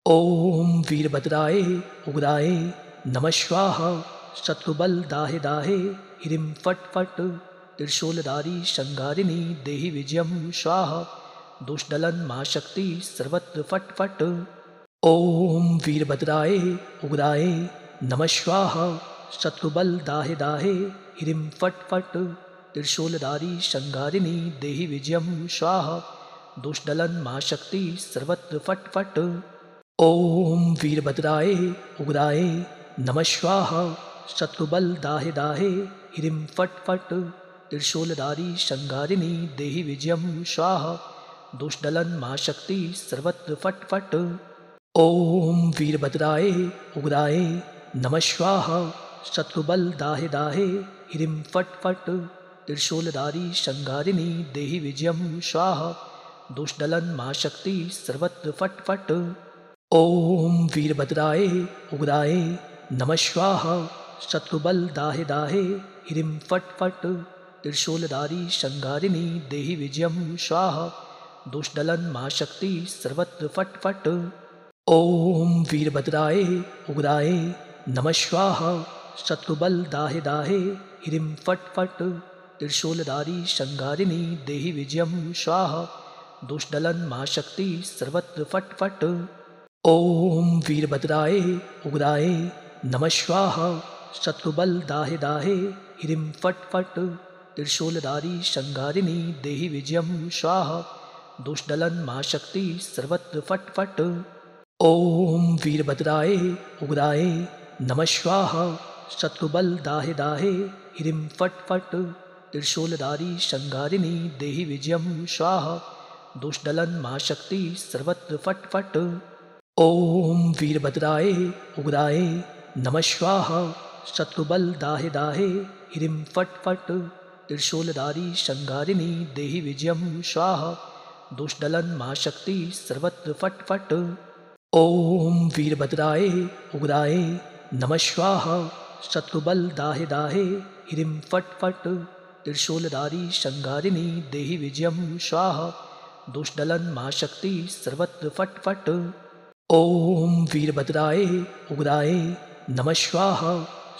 ओम वीरभद्राय उग्राय नमः स्वाहा। शत्रुबल दाहे दाहे ह्रीं फट् फट्। त्रिशूलधारी संहारिणी देहि विजयं स्वाहा। दुष्टदलन मा शक्ति सर्वत्र फट् फट्। ओम वीरभद्राय उग्राय नमः स्वाहा। शत्रुबल दाहे दाहे ह्रीं फट् फट्। त्रिशूलधारी संहारिणी देहि विजयं स्वाहा। दुष्टदलन मा शक्ति सर्वत्र फट् फट्। ओम वीरभद्राय उग्राय नमः स्वाहा। शत्रुबल दाहे दाहे ह्रीं फट् फट्। त्रिशूलधारी संहारिणी देहि विजयं स्वाहा। दुष्टदलन मा शक्ति सर्वत्र फट् फट्। ओम वीरभद्राय उग्राय नमः स्वाहा। शत्रुबल दाहे दाहे ह्रीं फट् फट्। त्रिशूलधारी संहारिणी देहि विजयं स्वाहा। दुष्टदलन मा शक्ति सर्वत्र फट् फट्। ओम वीरभद्राय उग्राय नमः स्वाहा। शत्रुबल दाहे दाहे ह्रीं फट् फट्। त्रिशूलधारी संहारिणी देहि विजयं स्वाहा। दुष्टदलन मा शक्ति सर्वत्र फट् फट्। ओम वीरभद्राय उग्राय नमः स्वाहा। शत्रुबल दाहे दाहे ह्रीं फट् फट्। त्रिशूलधारी संहारिणी देहि विजयं स्वाहा। दुष्टदलन मा शक्ति सर्वत्र फट् फट्। ओम वीरभद्राय उग्राय नमः स्वाहा। शत्रुबल दाहे दाहे ह्रीं फट् फट्। त्रिशूलधारी संहारिणी देहि विजयं स्वाहा। दुष्टदलन मा शक्ति सर्वत्र फट् फट्। ओम वीरभद्राय उग्राय नमः स्वाहा। शत्रुबल दाहे दाहे ह्रीं फट् फट्। त्रिशूलधारी संहारिणी देहि विजयं स्वाहा। दुष्टदलन मा शक्ति सर्वत्र फट् फट्। ओम वीरभद्राय उग्राय नमः स्वाहा। शत्रुबल दाहे दाहे ह्रीं फट् फट्। त्रिशूलधारी संहारिणी देहि विजयं स्वाहा। दुष्टदलन मा शक्ति सर्वत्र फट् फट्। ओम वीरभद्राय उग्राय नमः स्वाहा। शत्रुबल दाहे दाहे ह्रीं फट् फट्। त्रिशूलधारी संहारिणी देहि विजयं स्वाहा। दुष्टदलन मा शक्ति सर्वत्र फट् फट्। ओम वीरभद्राय उग्राय नमः स्वाहा।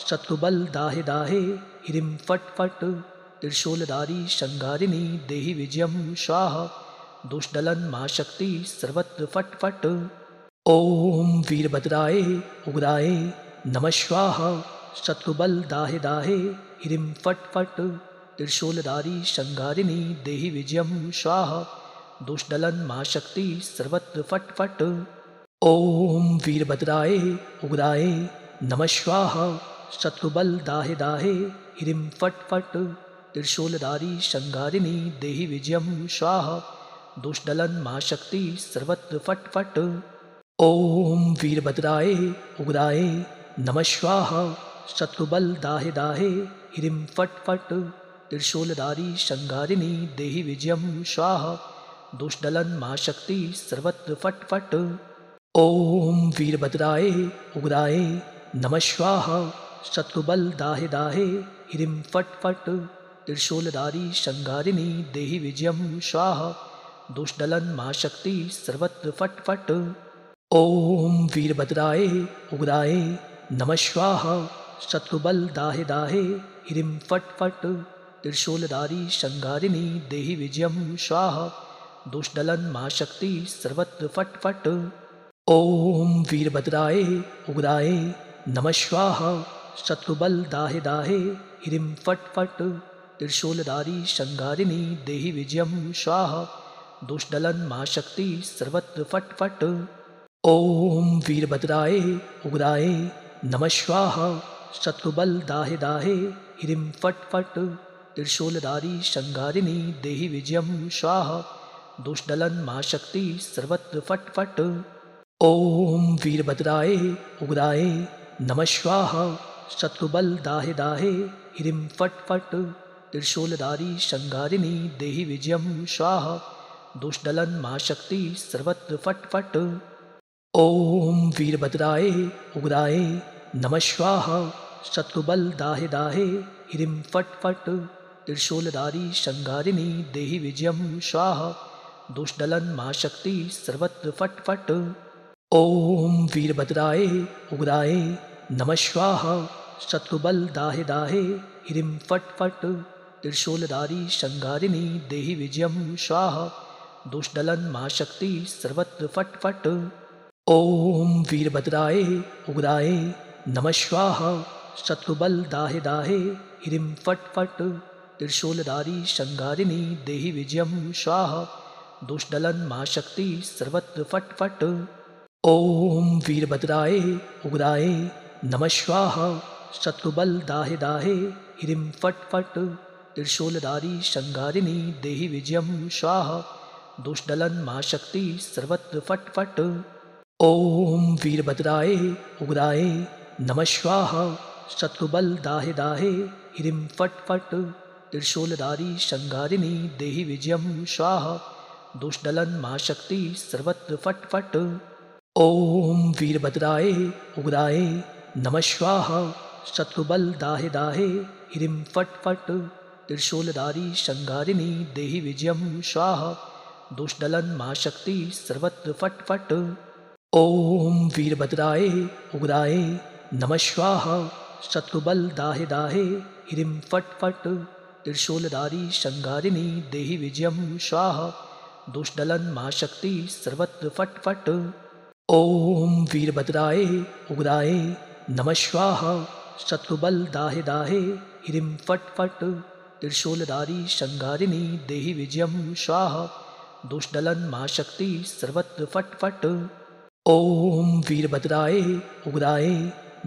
शत्रुबल दाहे दाहे ह्रीं फट् फट्। त्रिशूलधारी संहारिणी देहि विजयं स्वाहा। दुष्टदलन मा शक्ति सर्वत्र फट् फट्। ओम वीरभद्राय उग्राय नमः स्वाहा। शत्रुबल दाहे दाहे ह्रीं फट् फट्। त्रिशूलधारी संहारिणी देहि विजयं स्वाहा। दुष्टदलन मा शक्ति सर्वत्र फट् फट्। ओम वीरभद्राय उग्राय नमः स्वाहा। शत्रुबल दाहे दाहे ह्रीं फट् फट्। त्रिशूलधारी संहारिणी देहि विजयं स्वाहा। दुष्टदलन मा शक्ति सर्वत्र फट् फट्। ओम वीरभद्राय उग्राय नमः स्वाहा। शत्रुबल दाहे दाहे ह्रीं फट् फट्। त्रिशूलधारी संहारिणी देहि विजयं स्वाहा। दुष्टदलन मा शक्ति सर्वत्र फट् फट्। ओम वीरभद्राय उग्राय नमः स्वाहा। शत्रुबल दाहे दाहे ह्रीं फट् फट्। त्रिशूलधारी संहारिणी देहि विजयं स्वाहा। दुष्टदलन मा शक्ति सर्वत्र फट् फट्। ओम वीरभद्राय उग्राय नमः स्वाहा। शत्रुबल दाहे दाहे ह्रीं फट् फट्। त्रिशूलधारी संहारिणी देहि विजयं स्वाहा। दुष्टदलन मा शक्ति सर्वत्र फट् फट्। ओम वीरभद्राय उग्राय नमः स्वाहा। शत्रुबल दाहे दाहे ह्रीं फट् फट्। त्रिशूलधारी संहारिणी देहि विजयं स्वाहा। दुष्टदलन मा शक्ति सर्वत्र फट् फट्। ओम वीरभद्राय उग्राय नमः स्वाहा। शत्रुबल दाहे दाहे ह्रीं फट् फट्। त्रिशूलधारी संहारिणी देहि विजयं स्वाहा। दुष्टदलन मा शक्ति सर्वत्र फट् फट्। ओम वीरभद्राय उग्राय नमः स्वाहा। शत्रुबल दाहे दाहे ह्रीं फट् फट्। त्रिशूलधारी संहारिणी देहि विजयं स्वाहा। दुष्टदलन मा शक्ति सर्वत्र फट् फट्। ओम वीरभद्राय उग्राय नमः स्वाहा। शत्रुबल दाहे दाहे ह्रीं फट् फट्। त्रिशूलधारी संहारिणी देहि विजयं स्वाहा। दुष्टदलन मा शक्ति सर्वत्र फट् फट्। ॐ वीरभद्राय उग्राय नमः स्वाहा शत्रुबल दाहे दाहे ह्रीं फट् फट् त्रिशूलधारी शंगारिणी देहि विजयं स्वाहा दुष्टलन मा शक्ति सर्वत्र फट् फट्। ॐ वीरभद्राय उग्राय नमः स्वाहा शत्रुबल दाहे दाहे ह्रीं फट् फट् त्रिशूलधारी शंगारिणी देहि विजयं स्वाहा दुष्टलन मा शक्ति सर्वत्र फट् फट्। ॐ वीरभद्राय उग्राय नमः स्वाहा शत्रुबल दाहे दाहे ह्रीं फट् फट् त्रिशूलधारी शंगारिणी देहि विजयं स्वाहा दुष्टलन मा शक्ति सर्वत्र फट् फट्। ॐ वीरभद्राय उग्राय नमः स्वाहा शत्रुबल दाहे दाहे ह्रीं फट् फट् त्रिशूलधारी शंगारिणी देहि विजयं स्वाहा दुष्टलन मा शक्ति सर्वत्र फट् फट्। ॐ वीरभद्राय उग्राय नमः स्वाहा शत्रुबल दाहे दाहे ह्रीं फट् फट् त्रिशूलधारी शंगारिणी देहि विजयं स्वाहा दुष्टलन मा शक्ति सर्वत्र फट् फट्। ॐ वीरभद्राय उग्राय नमः स्वाहा शत्रुबल दाहे दाहे ह्रीं फट् फट् त्रिशूलधारी शंगारिणी देहि विजयं स्वाहा दुष्टलन मा शक्ति सर्वत्र फट् फट्। ॐ वीरभद्राय उग्राय नमः स्वाहा शत्रुबल दाहे दाहे ह्रीं फट् फट् त्रिशूलधारी शंगारिणी देहि विजयं स्वाहा दुष्टलन मा शक्ति सर्वत्र फट् फट्। ॐ वीरभद्राय उग्राय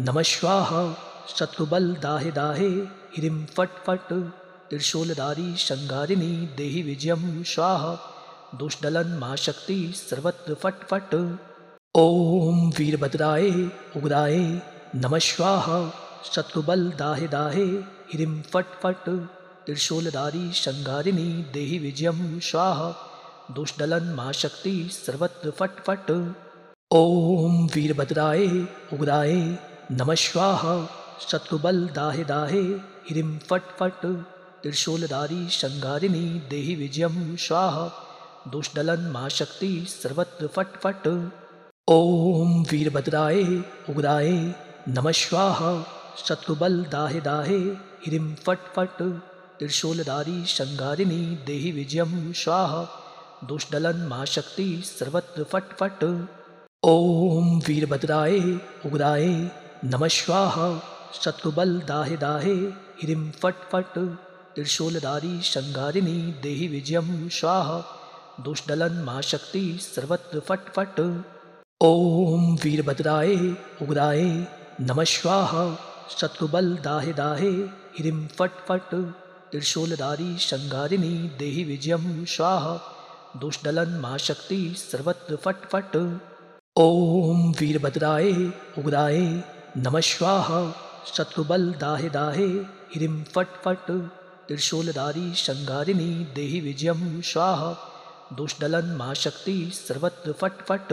नमः स्वाहा शत्रुबल दाहे दाहे ह्रीं फट् फट् त्रिशूलधारी शंगारिणी देहि विजयं स्वाहा दुष्टलन मा शक्ति सर्वत्र फट् फट्। ॐ वीरभद्राय उग्राय नमः स्वाहा शत्रुबल दाहे दाहे ह्रीं फट् फट् त्रिशूलधारी शंगारिणी देहि विजयं स्वाहा दुष्टलन मा शक्ति सर्वत्र फट् फट्। ॐ वीरभद्राय उग्राय नमः स्वाहा शत्रुबल दाहे दाहे ह्रीं फट् फट् त्रिशूलधारी शंगारिणी देहि विजयं स्वाहा दुष्टलन मा शक्ति सर्वत्र फट् फट्। ॐ वीरभद्राय उग्राय नमः स्वाहा शत्रुबल दाहे दाहे ह्रीं फट् फट् त्रिशूलधारी शंगारिणी देहि विजयं स्वाहा दुष्टलन मा शक्ति सर्वत्र फट् फट्। ॐ वीरभद्राय उग्राय नमः स्वाहा शत्रुबल दाहे दाहे ह्रीं फट् फट् त्रिशूलधारी शंगारिणी देहि विजयं स्वाहा दुष्टलन मा शक्ति सर्वत्र फट् फट्। ॐ वीरभद्राय उग्राय नमः स्वाहा शत्रुबल दाहे दाहे ह्रीं फट् फट् त्रिशूलधारी शंगारिणी देहि विजयं स्वाहा दुष्टलन मा शक्ति सर्वत्र फट् फट्। ॐ वीरभद्राय उग्राय नमः स्वाहा शत्रुबल दाहे दाहे ह्रीं फट् फट् त्रिशूलधारी शंगारिणी देहि विजयं स्वाहा दुष्टलन मा शक्ति सर्वत्र फट् फट्।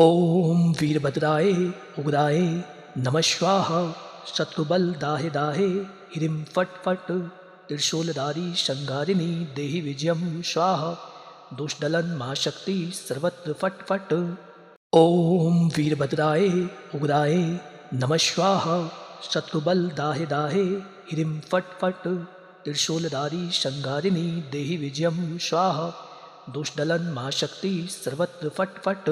ॐ वीरभद्राय उग्राय नमः स्वाहा शत्रुबल दाहे दाहे ह्रीं फट् फट् त्रिशूलधारी शंगारिणी देहि विजयं स्वाहा दुष्टलन मा शक्ति सर्वत्र फट् फट्। ॐ वीरभद्राय उग्राय नमः स्वाहा शत्रुबल दाहे दाहे ह्रीं फट् फट् त्रिशूलधारी शंगारिणी देहि विजयं स्वाहा दुष्टलन मा शक्ति सर्वत्र फट् फट्।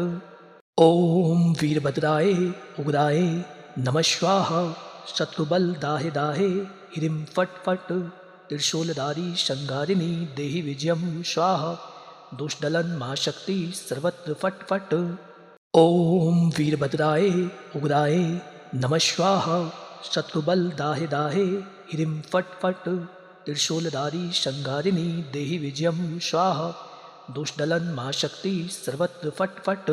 ॐ वीरभद्राय उग्राय नमः स्वाहा शत्रुबल दाहे दाहे ह्रीं फट् फट् त्रिशूलधारी शंगारिणी देहि विजयं स्वाहा दुष्टलन मा शक्ति सर्वत्र फट् फट्। ॐ वीरभद्राय उग्राय नमः स्वाहा शत्रुबल दाहे दाहे ह्रीं फट् फट् त्रिशूलधारी शंगारिणी देहि विजयं स्वाहा दुष्टलन मा शक्ति सर्वत्र फट् फट्।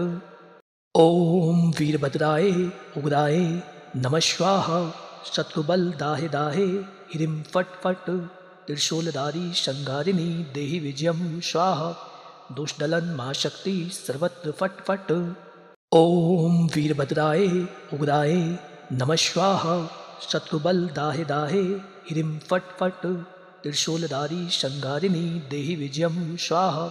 ॐ वीरभद्राय उग्राय नमः स्वाहा शत्रुबल दाहे दाहे ह्रीं फट् फट् त्रिशूलधारी शंगारिणी देहि विजयं स्वाहा दुष्टलन मा शक्ति सर्वत्र फट् फट्। ॐ वीरभद्राय उग्राय नमः स्वाहा शत्रुबल दाहे दाहे ह्रीं फट् फट् त्रिशूलधारी शंगारिणी देहि विजयं स्वाहा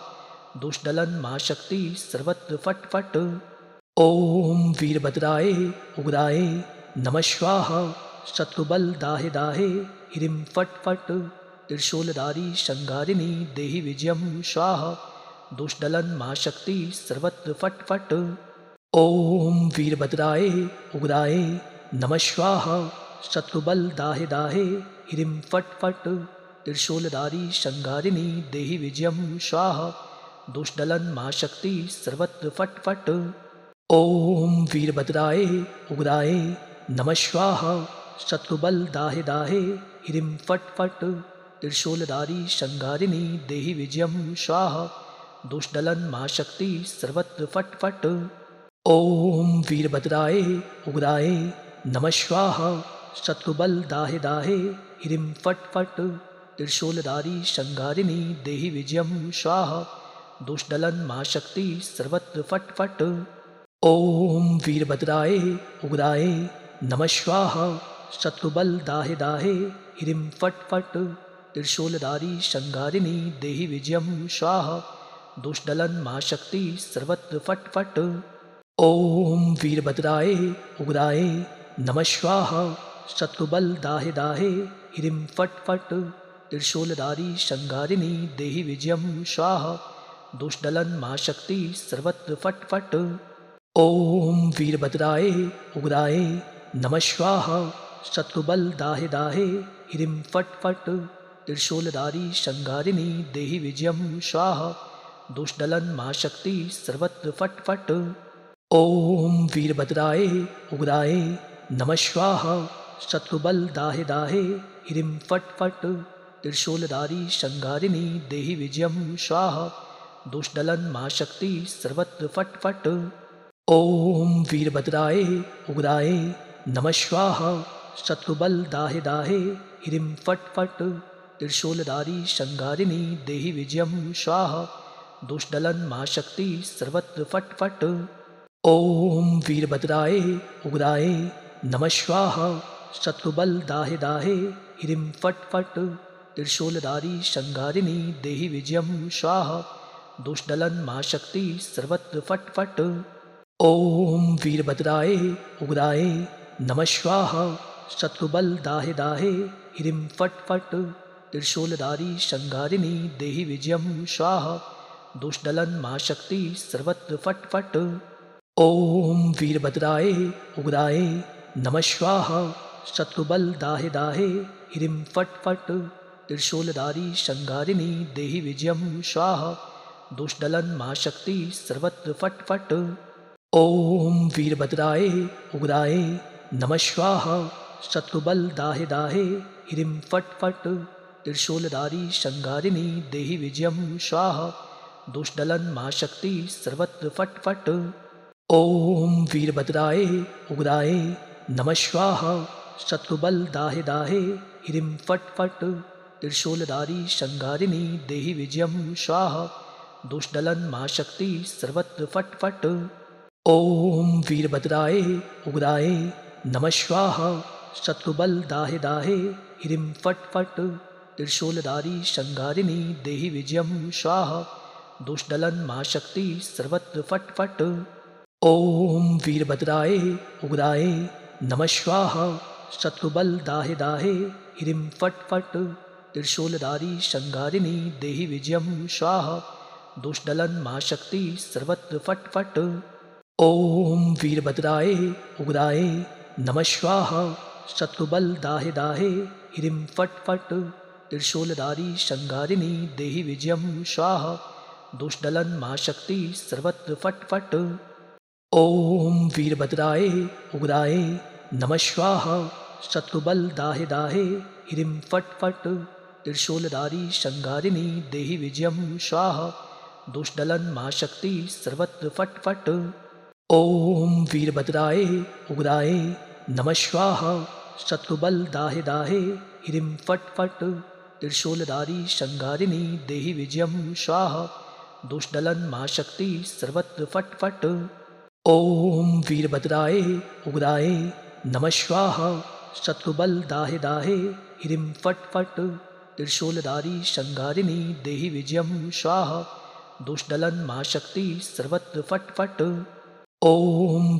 दुष्टलन मा शक्ति सर्वत्र फट् फट्। ॐ वीरभद्राय उग्राय नमः स्वाहा शत्रुबल दाहे दाहे ह्रीं फट् फट् त्रिशूलधारी संहारिणी देहि विजयं स्वाहा दुष्टदलन मा शक्ति सर्वत्र फट् फट्। ॐ वीरभद्राय उग्राय नमः स्वाहा शत्रुबल दाहे दाहे ह्रीं फट् फट् त्रिशूलधारी संहारिणी देहि विजयं स्वाहा दुष्टदलन मा शक्ति सर्वत्र फट् फट्। ॐ वीरभद्राय उग्राय नमः स्वाहा शत्रुबल दाहे दाहे ह्रीं फट् फट् त्रिशूलधारी संहारिणी देहि विजयं स्वाहा दुष्टदलन मा शक्ति सर्वत्र फट् फट्। ॐ वीरभद्राय उग्राय नमः स्वाहा शत्रुबल दाहे दाहे ह्रीं फट् फट् त्रिशूलधारी संहारिणी देहि विजयं स्वाहा दुष्टदलन मा शक्ति सर्वत्र फट् फट्। ॐ वीरभद्राय उग्राय नमः स्वाहा शत्रुबल दाहे दाहे ह्रीं फट् फट् त्रिशूलधारी संहारिणी देहि विजयं स्वाहा दुष्टदलन मा शक्ति सर्वत्र फट् फट्। ॐ वीरभद्राय उग्राय नमः स्वाहा शत्रुबल दाहे दाहे ह्रीं फट् फट् त्रिशूलधारी संहारिणी देहि विजयं स्वाहा दुष्टदलन मा शक्ति सर्वत्र फट् फट्। ॐ वीरभद्राय उग्राय नमः स्वाहा शत्रुबल दाहे दाहे ह्रीं फट् फट् त्रिशूलधारी संहारिणी देहि विजयं स्वाहा दुष्टदलन मा शक्ति सर्वत्र फट् फट्। ॐ वीरभद्राय उग्राय नमः स्वाहा शत्रुबल दाहे दाहे ह्रीं फट् फट् त्रिशूलधारी संहारिणी देहि विजयं स्वाहा दुष्टदलन मा शक्ति सर्वत्र फट् फट्। ॐ वीरभद्राय उग्राय नमः स्वाहा शत्रुबल दाहे दाहे ह्रीं फट् फट् त्रिशूलधारी संहारिणी देहि विजयं स्वाहा दुष्टदलन मा शक्ति सर्वत्र फट् फट्। ॐ वीरभद्राय उग्राय नमः स्वाहा शत्रुबल दाहे दाहे ह्रीं फट् फट् त्रिशूलधारी संहारिणी देहि विजयं स्वाहा दुष्टदलन मा शक्ति सर्वत्र फट् फट्। ॐ वीरभद्राय उग्राय नमः स्वाहा शत्रुबल दाहे दाहे ह्रीं फट् फट् त्रिशूलधारी संहारिणी देहि विजयं स्वाहा दुष्टदलन मा शक्ति सर्वत्र फट् फट्। ॐ वीरभद्राय उग्राय नमः स्वाहा शत्रुबल दाहे दाहे ह्रीं फट् फट् त्रिशूलधारी संहारिणी देहि विजयं स्वाहा दुष्टदलन मा शक्ति सर्वत्र फट् फट्। ॐ वीरभद्राय उग्राय नमः स्वाहा शत्रुबल दाहे दाहे ह्रीं फट् फट् त्रिशूलधारी संहारिणी देहि विजयं स्वाहा दुष्टदलन मा शक्ति सर्वत्र फट् फट्। ॐ वीरभद्राय उग्राय नमः स्वाहा शत्रुबल दाहे दाहे ह्रीं फट् फट् त्रिशूलधारी संहारिणी देहि विजयं स्वाहा दुष्टदलन मा शक्ति सर्वत्र फट् फट्। ॐ वीरभद्राय उग्राय नमः स्वाहा शत्रुबल दाहे दाहे ह्रीं फट् फट् त्रिशूलधारी संहारिणी देहि विजयं स्वाहा दुष्टदलन मा शक्ति सर्वत्र फट् फट्। ॐ वीरभद्राय उग्राय नमः स्वाहा शत्रुबल दाहे दाहे ह्रीं फट् फट् त्रिशूलधारी संहारिणी देहि विजयं स्वाहा दुष्टदलन मा शक्ति सर्वत्र फट् फट्। ॐ वीरभद्राय उग्राय नमः स्वाहा शत्रुबल दाहे दाहे ह्रीं फट् फट् त्रिशूलधारी संहारिणी देहि विजयं स्वाहा दुष्टदलन मा शक्ति सर्वत्र फट् फट्। ॐ वीरभद्राय उग्राय नमः स्वाहा शत्रुबल दाहे दाहे ह्रीं फट् फट् त्रिशूलधारी संहारिणी देहि विजयं स्वाहा दुष्टदलन मा शक्ति सर्वत्र फट् फट्। ॐ वीरभद्राय उग्राय नमः स्वाहा शत्रुबल दाहे दाहे ह्रीं फट् फट् त्रिशूलधारी संहारिणी देहि विजयं स्वाहा दुष्टदलन मा शक्ति सर्वत्र फट् फट्। ॐ वीरभद्राय उग्राय नमः स्वाहा शत्रुबल दाहे दाहे ह्रीं फट् फट् त्रिशूलधारी संहारिणी देहि विजयं स्वाहा दुष्टदलन मा शक्ति सर्वत्र फट् फट्। ओम